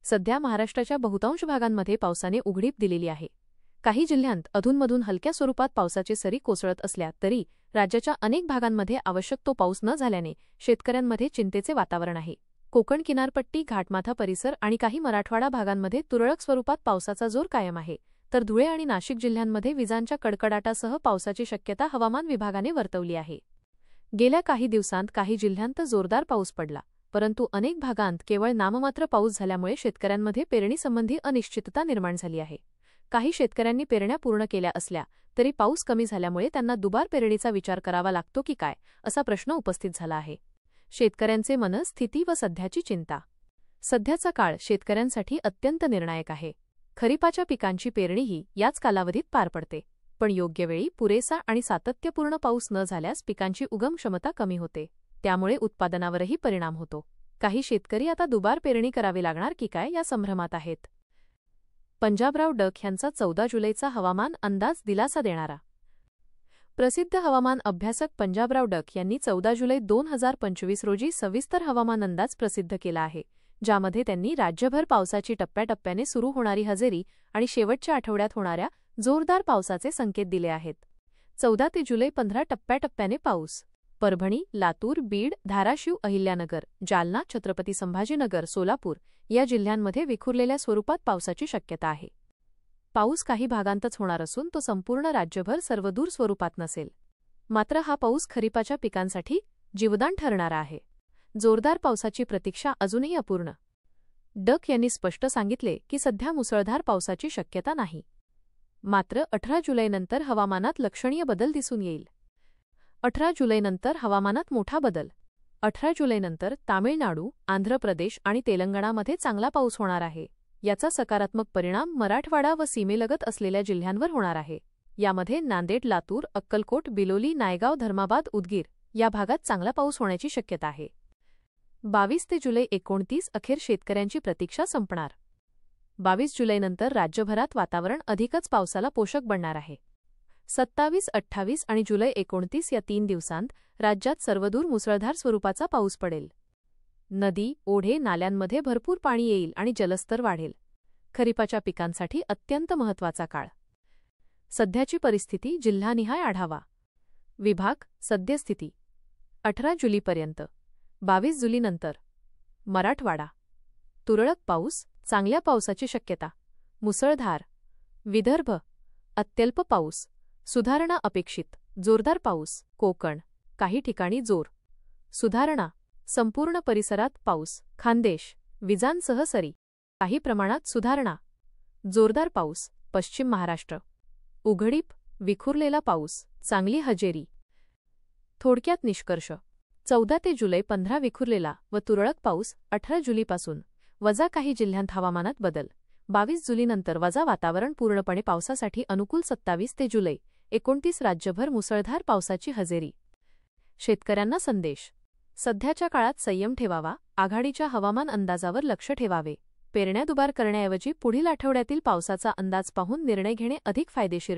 सध्या महाराष्ट्राच्या बहुतांश भागांमध्ये पावसाने उघडीप दिलेली आहे। काही जिल्ह्यांत अधूनमधून हलक्या स्वरूपात पावसाचे सरी कोसळत असल्या तरी राज्याच्या अनेक भागांमध्ये आवश्यक तो पाऊस न झाल्याने शेतकऱ्यांमध्ये चिंतेचे वातावरण आहे। कोकण किनारपट्टी, घाटमाथा परिसर आणि काही मराठवाडा भागांमध्ये तुरळक स्वरूपात पावसाचा जोर कायम आहे, तर धुळे आणि नाशिक जिल्ह्यांमध्ये विजांच्या कडकडाटासह पावसाची शक्यता हवामान विभागाने वर्तवली आहे। गेल्या काही दिवसांत काही जिल्ह्यांत जोरदार पाऊस पडला, परंतु अनेक भागांत केवळ नाममात्र पाऊस झाल्यामुळे शेतकऱ्यांमध्ये पेरणीसंबंधी अनिश्चितता निर्माण झाली आहे। काही शेतकऱ्यांनी पेरण्या पूर्ण केल्या असल्या तरी पाऊस कमी झाल्यामुळे त्यांना दुबार पेरणीचा विचार करावा लागतो की काय, असा प्रश्न उपस्थित झाला आहे। शेतकऱ्यांचे मनस्थिती व सध्याची चिंता। सध्याचा काळ शेतकऱ्यांसाठी अत्यंत निर्णायक आहे। खरीपाच्या पिकांची पेरणीही याच कालावधीत पार पडते, पण योग्य वेळी पुरेसा आणि सातत्यपूर्ण पाऊस न झाल्यास पिकांची उगम क्षमता कमी होते, त्यामुळे उत्पादनावरही परिणाम होतो। काही शेतकरी आता दुबार पेरणी करावी लागणार की काय या संभ्रमात आहेत। पंजाबराव डक यांचा 14 जुलैचा हवामान अंदाज दिलासा देणारा। प्रसिद्ध हवामान अभ्यासक पंजाबराव डक यांनी 14 जुलै 2025 रोजी सविस्तर हवामान अंदाज प्रसिद्ध केला आहे, ज्यामध्ये त्यांनी राज्यभर पावसाची टप्प्याटप्प्याने सुरू होणारी हजेरी आणि शेवटच्या आठवड्यात होणाऱ्या जोरदार पावसाचे संकेत दिले आहेत। 14 ते जुलै 15 टप्प्याटप्प्याने पाऊस। परभणी, लातूर, बीड, धाराशिव, अहिल्यानगर, जालना, छत्रपती संभाजीनगर, सोलापूर या जिल्ह्यांमध्ये विखुरलेल्या स्वरूपात पावसाची शक्यता आहे। पाऊस काही भागांतच होणार असून तो संपूर्ण राज्यभर सर्वदूर स्वरूपात नसेल। मात्र हा पाऊस खरीपाच्या पिकांसाठी जीवदान ठरणारा आहे। जोरदार पावसाची प्रतीक्षा अजूनही अपूर्ण। डक यांनी स्पष्ट सांगितले की सध्या मुसळधार पावसाची शक्यता नाही, मात्र 18 जुलैनंतर हवामानात लक्षणीय बदल दिसून येईल। 18 जुलैनंतर हवामानात मोठा बदल। 18 जुलैनंतर तामिळनाडू, आंध्र प्रदेश आणि तेलंगणामध्ये चांगला पाऊस होणार आहे। याचा सकारात्मक परिणाम मराठवाडा व सीमेलगत असलेल्या जिल्ह्यांवर होणार आहे। यामध्ये नांदेड, लातूर, अक्कलकोट, बिलोली, नायगाव, धर्माबाद, उदगीर या भागात चांगला पाऊस होण्याची शक्यता आहे। 22 ते जुलै 29 अखेर शेतकऱ्यांची प्रतीक्षा संपणार। 22 जुलैनंतर राज्यभरात वातावरण अधिकच पावसाला पोषक बनणार आहे। 27, 28 आणि जुलै 29 या 3 दिवसांत राज्यात सर्वदूर मुसळधार स्वरूपाचा पाऊस पडेल। नदी, ओढे, नाल्यांमध्ये भरपूर पाणी येईल आणि जलस्तर वाढेल। खरीपाच्या पिकांसाठी अत्यंत महत्त्वाचा काळ। सध्याची परिस्थिती, जिल्हानिहाय आढावा। विभाग, सद्यस्थिती 18 जुलैपर्यंत। 22 जुलैनंतर मराठवाडा, तुरळक पाऊस, चांगल्या पावसाची शक्यता। मुसळधार, विदर्भ, अत्यल्प पाऊस, सुधारणा अपेक्षित। जोरदार पाऊस, कोकण, काही ठिकाणी जोर। सुधारणा, संपूर्ण परिसरात पाऊस। खानदेश, विजांसह सरी, काही प्रमाणात सुधारणा। जोरदार पाऊस, पश्चिम महाराष्ट्र। उघडीप, विखुरलेला पाऊस, चांगली हजेरी। थोडक्यात निष्कर्ष: 14 ते जुलै 15 विखुरलेला व तुरळक पाऊस। 18 जुलैपासून वजा काही जिल्ह्यांत हवामानात बदल। 22 जुलैनंतर वजा वातावरण पूर्णपणे पावसासाठी अनुकूल। 27 ते जुलै 29 राज्यभर मुसळधार पावसाची हजेरी। शेतकऱ्यांना संदेश: सध्याच्या काळात संयम ठेवावा, आघाडीच्या हवामान अंदाजावर लक्ष ठेवावे। पेरण्या दुबार करण्याऐवजी पुढील आठवड्यातील पावसाचा अंदाज पाहून निर्णय घेणे अधिक फायदेशीर